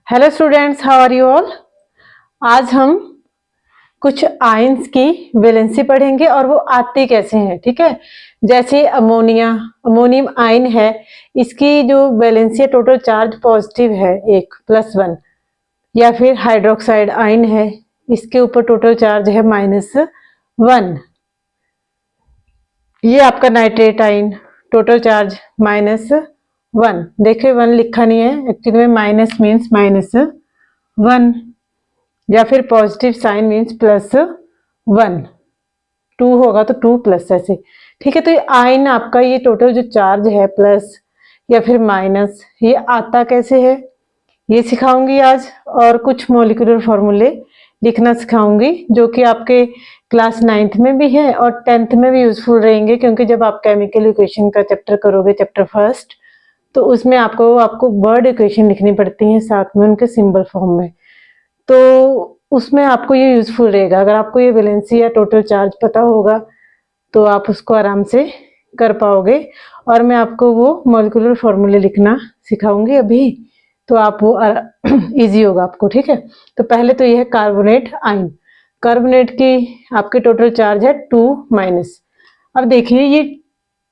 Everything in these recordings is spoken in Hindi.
Hello students, how are you all. आज हम कुछ आयंस की वैलेंसी पढ़ेंगे और वो आती कैसे हैं। ठीक है, जैसे अमोनियम आयन है, इसकी जो वैलेंसी है टोटल चार्ज पॉजिटिव है एक +1। या फिर हाइड्रोक्साइड आयन है, इसके ऊपर टोटल चार्ज है -1। ये आपका नाइट्रेट आयन टोटल चार्ज -1। देखिए 1 लिखा नहीं है, एक्चुअली में माइनस मीन्स -1 या फिर पॉजिटिव साइन मीन्स +1। 2 होगा तो 2 प्लस ऐसे। ठीक है, तो ये आयन आपका ये टोटल जो चार्ज है प्लस या फिर माइनस, ये आता कैसे है ये सिखाऊंगी आज। और कुछ मॉलिक्यूलर फॉर्मूले लिखना सिखाऊंगी जो कि आपके क्लास 9th में भी है और 10th में भी यूजफुल रहेंगे, क्योंकि जब आप केमिकल इक्वेशन का चैप्टर करोगे, चैप्टर फर्स्ट, तो उसमें आपको वर्ड इक्वेशन लिखनी पड़ती है साथ में उनके सिंबल फॉर्म में। तो उसमें आपको ये यूजफुल रहेगा। अगर आपको ये वैलेंसी या टोटल चार्ज पता होगा तो आप उसको आराम से कर पाओगे। और मैं आपको वो मॉलिक्यूलर फॉर्मूले लिखना सिखाऊंगी अभी, तो आप वो इजी होगा आपको। ठीक है, तो पहले तो ये है कार्बोनेट आयन। कार्बोनेट की आपके टोटल चार्ज है 2-। अब देखिए ये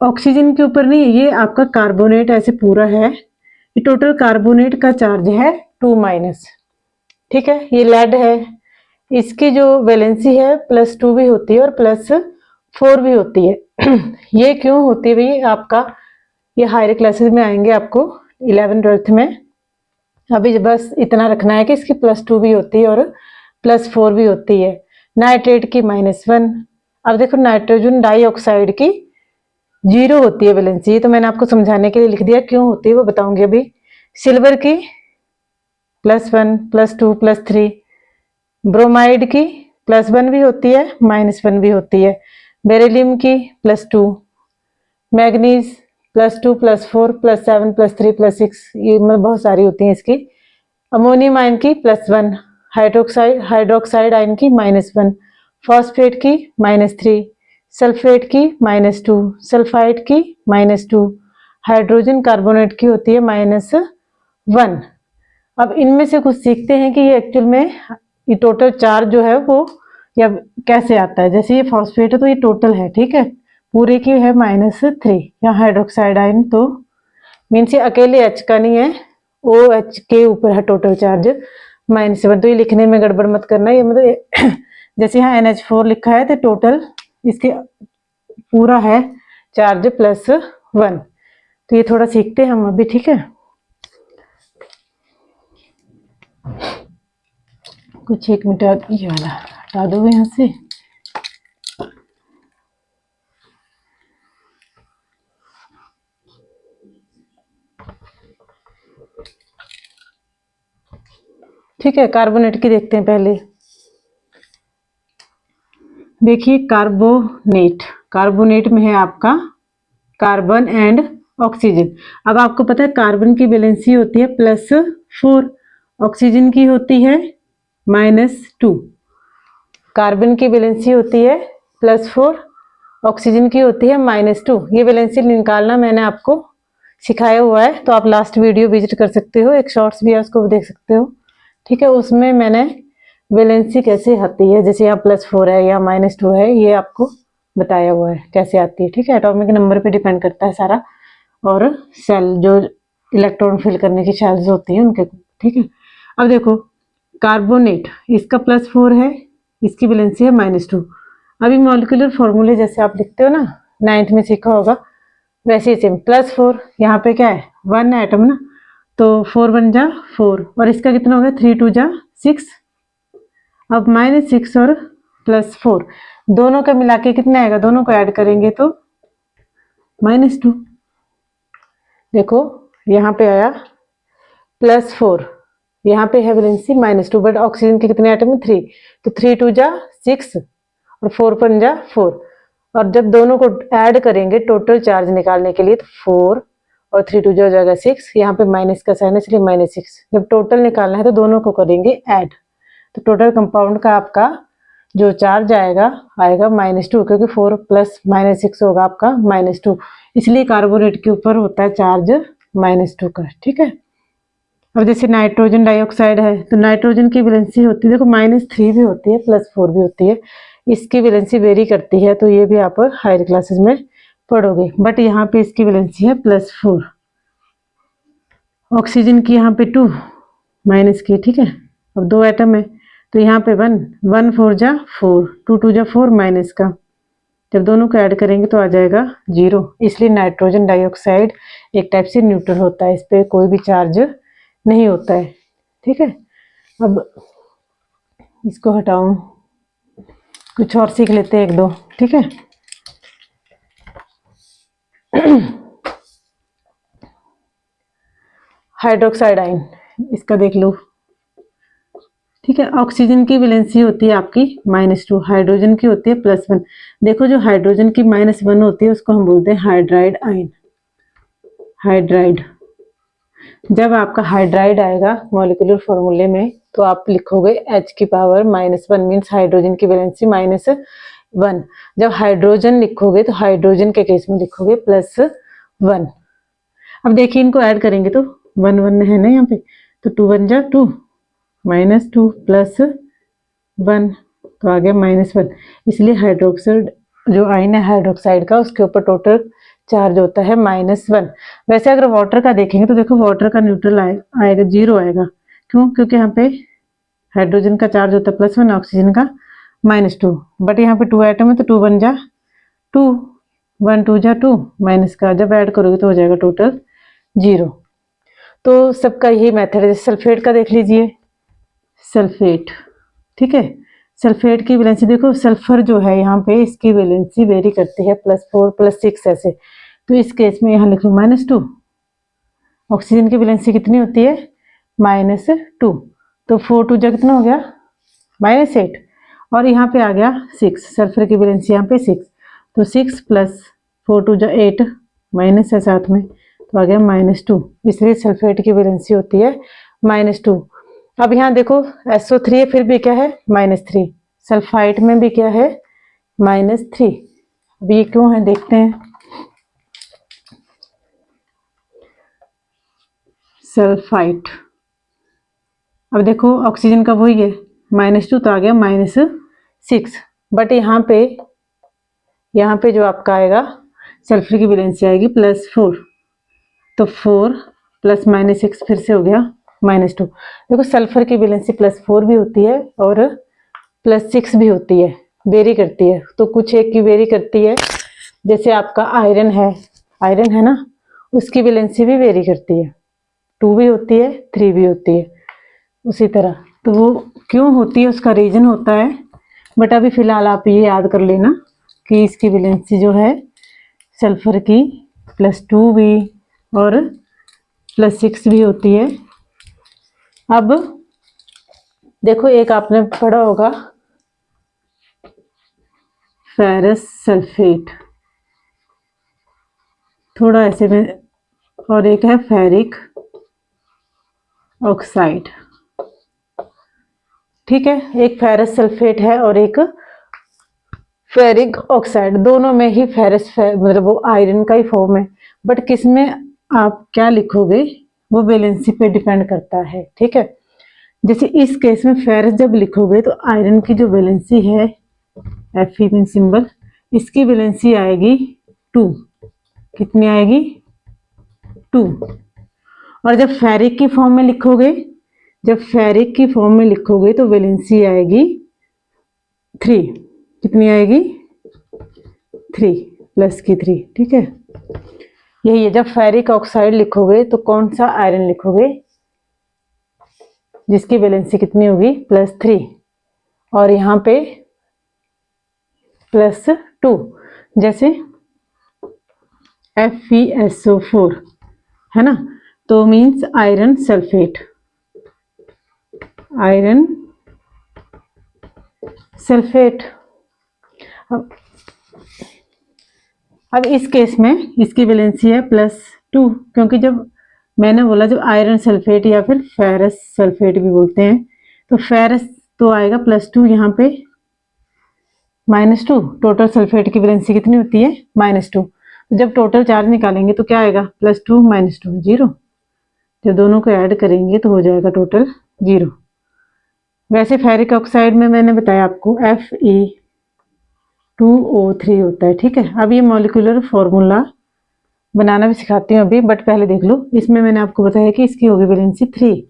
ऑक्सीजन के ऊपर नहीं, ये आपका कार्बोनेट ऐसे पूरा है, ये टोटल कार्बोनेट का चार्ज है 2-। ठीक है, ये लेड है, इसकी जो वैलेंसी है +2 भी होती है और +4 भी होती है। ये क्यों होती है भाई, आपका ये हायर क्लासेस में आएंगे आपको 11th-12th में। अभी बस इतना रखना है कि इसकी +2 भी होती है और +4 भी होती है। नाइट्रेट की -1। अब देखो नाइट्रोजन डाइऑक्साइड की 0 होती है वैलेंसी, ये तो मैंने आपको समझाने के लिए लिख दिया, क्यों होती है वो बताऊंगी अभी। सिल्वर की +1, +2, +3। ब्रोमाइड की +1 भी होती है, -1 भी होती है। बेरिलियम की +2। मैग्नीज +2, +4, +7, +3, +6, ये मतलब बहुत सारी होती हैं इसकी। अमोनियम आयन की +1। हाइड्रोक्साइड आयन की -1। फॉस्फेट की -3। सल्फेट की -2। सल्फाइड की -2। हाइड्रोजन कार्बोनेट की होती है -1। अब इनमें से कुछ सीखते हैं कि ये एक्चुअल में ये टोटल चार्ज जो है वो या कैसे आता है। जैसे ये फॉस्फेट है तो ये टोटल है, ठीक है, पूरे की है -3। या हाइड्रोक्साइड आयन तो मीन्स ये अकेले H का नहीं है, OH के ऊपर है टोटल चार्ज -1। तो ये लिखने में गड़बड़ मत करना, ये मतलब जैसे यहाँ NH4 लिखा है तो टोटल इसके पूरा है चार्ज +1। तो ये थोड़ा सीखते हैं हम अभी। ठीक है, कुछ 1 मिनट ये वाला हटा दो यहाँ से। ठीक है, कार्बोनेट की देखते हैं पहले। देखिए कार्बोनेट में है आपका कार्बन एंड ऑक्सीजन। अब आपको पता है कार्बन की वैलेंसी होती है +4, ऑक्सीजन की होती है -2। कार्बन की वैलेंसी होती है +4, ऑक्सीजन की होती है -2। ये वैलेंसी निकालना मैंने आपको सिखाया हुआ है, तो आप लास्ट वीडियो विजिट कर सकते हो, एक शॉर्ट्स भी है उसको देख सकते हो। ठीक है, उसमें मैंने वैलेंसी कैसे आती है, जैसे यहाँ +4 है या -2 है, ये आपको बताया हुआ है कैसे आती है। ठीक है, एटॉमिक नंबर पे डिपेंड करता है सारा, और सेल जो इलेक्ट्रॉन फिल करने की शेल्स होती हैं उनके। ठीक है, अब देखो कार्बोनेट इसका +4 है, इसकी वैलेंसी है -2। अभी मॉलिक्यूलर फॉर्मूले जैसे आप लिखते हो ना, 9th में सीखा होगा, वैसे ही सेम +4, यहाँ पे क्या है 1 एटम ना, तो 4 1 जा 4, और इसका कितना हो गया 3 2 जा 6। अब -6 और +4 दोनों का मिला के कितना आएगा, दोनों को ऐड करेंगे तो -2। देखो यहाँ पे आया +4, यहाँ पे है वैलेंसी -2, बट ऑक्सीजन के कितने आइटम है 3, तो 3 2 जा 6 और 4 1 जा 4। और जब दोनों को ऐड करेंगे टोटल चार्ज निकालने के लिए तो 4 और 3 2 जा हो जाएगा 6, यहाँ पे माइनस का साइन है इसलिए -6। जब टोटल निकालना है तो दोनों को करेंगे ऐड, तो टोटल कंपाउंड का आपका जो चार्ज आएगा -2, क्योंकि 4 + -6 होगा आपका -2, इसलिए कार्बोनेट के ऊपर होता है चार्ज -2 का। ठीक है, अब जैसे नाइट्रोजन डाइऑक्साइड है तो नाइट्रोजन की वैलेंसी होती है, देखो -3 भी होती है, +4 भी होती है, इसकी वैलेंसी वेरी करती है, तो ये भी आप हायर क्लासेस में पढ़ोगे। बट यहाँ पे इसकी वैलेंसी है +4। ऑक्सीजन की यहाँ पे 2 माइनस की, ठीक है। अब 2 एटम है तो यहाँ पे 1, 1 4 जा 4, 2 2 जा 4 माइनस का, जब दोनों को ऐड करेंगे तो आ जाएगा 0। इसलिए नाइट्रोजन डाइऑक्साइड एक टाइप से न्यूट्रल होता है, इस पर कोई भी चार्ज नहीं होता है, ठीक है। अब इसको हटाऊं, कुछ और सीख लेते हैं एक दो, ठीक है। हाइड्रोक्साइड आयन, इसका देख लो, ठीक है। ऑक्सीजन की वैलेंसी होती है आपकी -2, हाइड्रोजन की होती है +1। देखो जो हाइड्रोजन की -1 होती है उसको हम बोलते हैं हाइड्राइड आयन, हाइड्राइड। जब आपका हाइड्राइड आएगा मॉलिक्यूलर फॉर्मूले में तो आप लिखोगे H की पावर -1, मीन्स हाइड्रोजन की वैलेंसी -1। जब हाइड्रोजन लिखोगे तो हाइड्रोजन के केस में लिखोगे +1। अब देखिए इनको ऐड करेंगे तो 1 1 है ना यहाँ पे, तो 2 1 जा 2, -2 +1 तो आ गया -1। इसलिए हाइड्रोक्साइड जो आयन है हाइड्रोक्साइड का, उसके ऊपर टोटल चार्ज होता है -1। वैसे अगर वाटर का देखेंगे तो देखो वाटर का न्यूट्रल आएगा 0 आएगा, क्यों? क्योंकि यहाँ पे हाइड्रोजन का चार्ज होता है +1, ऑक्सीजन का -2। बट यहाँ पे 2 एटम है तो 2 1 जा 2, 1 2 जा 2 माइनस का, जब ऐड करोगे तो हो जाएगा टोटल 0। तो सबका यही मेथड है। सल्फेट का देख लीजिए, सल्फेट, ठीक है। सल्फेट की वैलेंसी देखो, सल्फर जो है यहाँ पे इसकी वैलेंसी वेरी करती है +4 +6 ऐसे, तो इस केस में यहाँ लिख लो -2। ऑक्सीजन की वैलेंसी कितनी होती है -2, तो 4 2 जा कितना हो गया -8, और यहाँ पे आ गया 6। सल्फर की वैलेंसी यहाँ पे 6, तो 6 + 4 2 जा 8 माइनस है साथ में, तो आ गया -2। इसलिए सल्फेट की वैलेंसी होती है -2। अब यहाँ देखो SO3 है, फिर भी क्या है -3, सल्फाइड में भी क्या है -3। अब ये क्यों है देखते हैं। सल्फाइड, अब देखो ऑक्सीजन का वही है -2, तो आ गया -6। बट यहाँ पे जो आपका आएगा सल्फर की वैलेंसी आएगी +4, तो 4 + -6 फिर से हो गया -2। देखो सल्फर की वैलेंसी +4 भी होती है और +6 भी होती है, वेरी करती है। तो कुछ एक की वेरी करती है, जैसे आपका आयरन है ना, उसकी वैलेंसी भी वेरी करती है, 2 भी होती है 3 भी होती है उसी तरह। तो वो क्यों होती है उसका रीजन होता है, बट अभी फिलहाल आप ये याद कर लेना कि इसकी वैलेंसी जो है सल्फर की +2 भी और +6 भी होती है। अब देखो एक आपने पढ़ा होगा फेरस सल्फेट, थोड़ा ऐसे में, और एक है फेरिक ऑक्साइड, ठीक है। एक फेरस सल्फेट है और एक फेरिक ऑक्साइड, दोनों में ही फेरस मतलब वो आयरन का ही फॉर्म है, बट किस में आप क्या लिखोगे वो वैलेंसी पे डिपेंड करता है, ठीक है। जैसे इस केस में फेरस जब लिखोगे तो आयरन की जो वैलेंसी है Fe में सिंबल, इसकी वैलेंसी आएगी 2, कितनी आएगी 2। और जब फेरिक की फॉर्म में लिखोगे तो वैलेंसी आएगी 3, कितनी आएगी 3 +3, ठीक है। यही है, जब फेरिक ऑक्साइड लिखोगे तो कौन सा आयरन लिखोगे जिसकी वैलेंसी कितनी होगी +3, और यहाँ पे +2, जैसे FeSO4 है ना, तो means iron sulphate, iron sulphate. अब इस केस में इसकी वैलेंसी है +2, क्योंकि जब मैंने बोला जब आयरन सल्फेट या फिर फेरस सल्फेट भी बोलते हैं, तो फेरस तो आएगा +2, यहाँ पे -2। टोटल सल्फेट की वैलेंसी कितनी होती है -2, तो जब टोटल चार्ज निकालेंगे तो क्या आएगा +2 -2 0, जब दोनों को ऐड करेंगे तो हो जाएगा टोटल 0। वैसे फेरिक ऑक्साइड में मैंने बताया आपको Fe2O3 होता है, ठीक है। अब ये मॉलिक्यूलर फॉर्मूला बनाना भी सिखाती हूँ अभी, बट पहले देख लो। इसमें मैंने आपको बताया कि इसकी होगी वैलेंसी 3,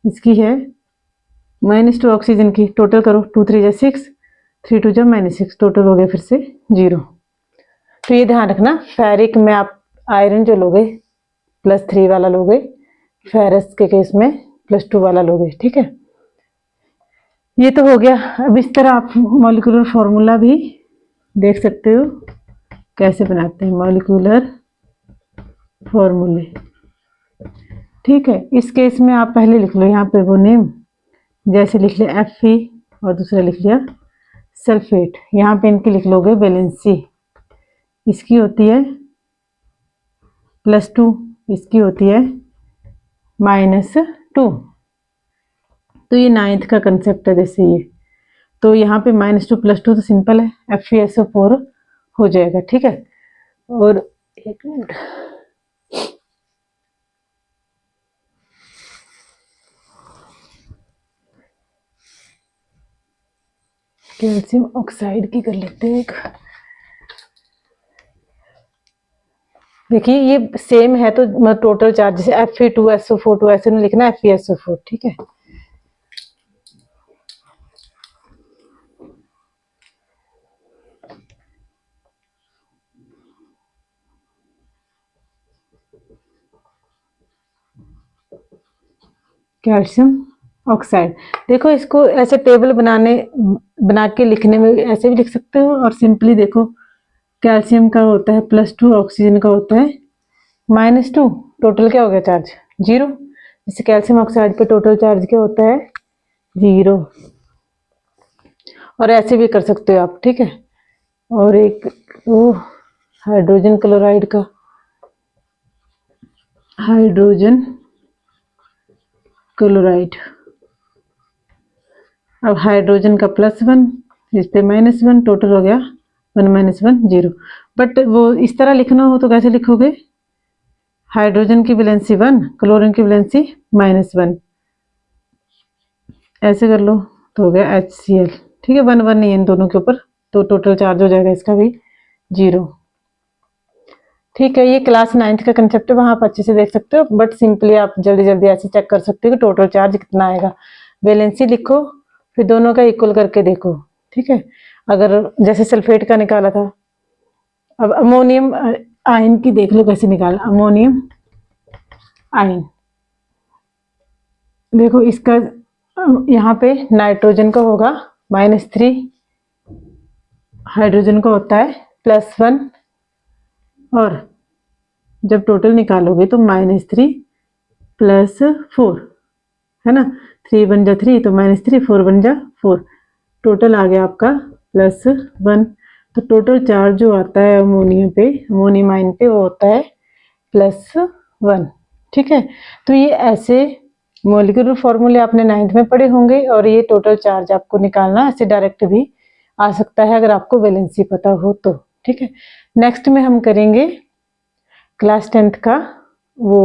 इसकी है -2 ऑक्सीजन की। टोटल करो, 2 3 = 6, 3 2 = -6, टोटल हो गया फिर से 0। तो ये ध्यान रखना, फेरिक में आप आयरन जो लोगे +3 वाला लोगे, फेरस के केस में +2 वाला लोगे, ठीक है। ये तो हो गया। अब इस तरह आप मॉलिक्यूलर फॉर्मूला भी देख सकते हो कैसे बनाते हैं मॉलिक्यूलर फॉर्मूले, ठीक है। इस केस में आप पहले लिख लो यहाँ पे वो नेम, जैसे लिख लिया Fe और दूसरा लिख लिया सल्फेट। यहाँ पे इनकी लिख लोगे वैलेंसी, इसकी होती है +2, इसकी होती है -2। तो ये 9th का कंसेप्ट है जैसे ये। तो यहाँ पे -2 +2 तो सिंपल है, FeSO4 हो जाएगा, ठीक है। और एक मिनट, कैल्शियम ऑक्साइड की कर लेते हैं एक। देखिए ये सेम है तो टोटल चार्ज जैसे Fe2SO4 तो ऐसे नहीं लिखना, FeSO4, ठीक है। कैल्शियम ऑक्साइड, देखो इसको ऐसे टेबल बना के लिखने में ऐसे भी लिख सकते हो, और सिंपली देखो कैल्शियम का होता है +2, ऑक्सीजन का होता है -2, टोटल क्या हो गया चार्ज 0। जैसे कैल्शियम ऑक्साइड पे टोटल चार्ज क्या होता है 0। और ऐसे भी कर सकते हो आप, ठीक है। और एक वो हाइड्रोजन क्लोराइड का, हाइड्रोजन क्लोराइड, अब हाइड्रोजन का +1, इस पे -1, टोटल हो गया 1 - 1 0। बट वो इस तरह लिखना हो तो कैसे लिखोगे, हाइड्रोजन की वैलेंसी 1, क्लोरीन की वैलेंसी -1, ऐसे कर लो तो हो गया HCl, ठीक है। 1 1 नहीं है इन दोनों के ऊपर, तो टोटल चार्ज हो जाएगा इसका भी 0, ठीक है। ये क्लास 9th का कंसेप्ट है, वहाँ आप अच्छे से देख सकते हो, बट सिंपली आप जल्दी जल्दी ऐसे चेक कर सकते हो कि टोटल चार्ज कितना आएगा। वैलेंसी लिखो, फिर दोनों का इक्वल करके देखो, ठीक है। अगर जैसे सल्फेट का निकाला था, अब अमोनियम आयन की देख लो कैसे निकाला। अमोनियम आयन देखो, इसका यहाँ पे नाइट्रोजन का होगा -3, हाइड्रोजन का होता है +1, और जब टोटल निकालोगे तो -3 + 4 है ना, 3 1 जा 3 तो -3, 4 1 जा 4, टोटल आ गया आपका +1। तो टोटल चार्ज जो आता है अमोनियम पे, अमोनियम आयन पे, वो होता है +1, ठीक है। तो ये ऐसे मॉलिक्यूलर फॉर्मूले आपने 9th में पढ़े होंगे, और ये टोटल चार्ज आपको निकालना ऐसे डायरेक्ट भी आ सकता है अगर आपको वैलेंसी पता हो तो, ठीक है। नेक्स्ट में हम करेंगे क्लास 10th का वो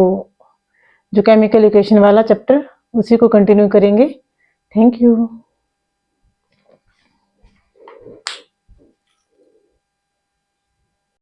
जो केमिकल इक्वेशन वाला चैप्टर, उसी को कंटिन्यू करेंगे। Thank you.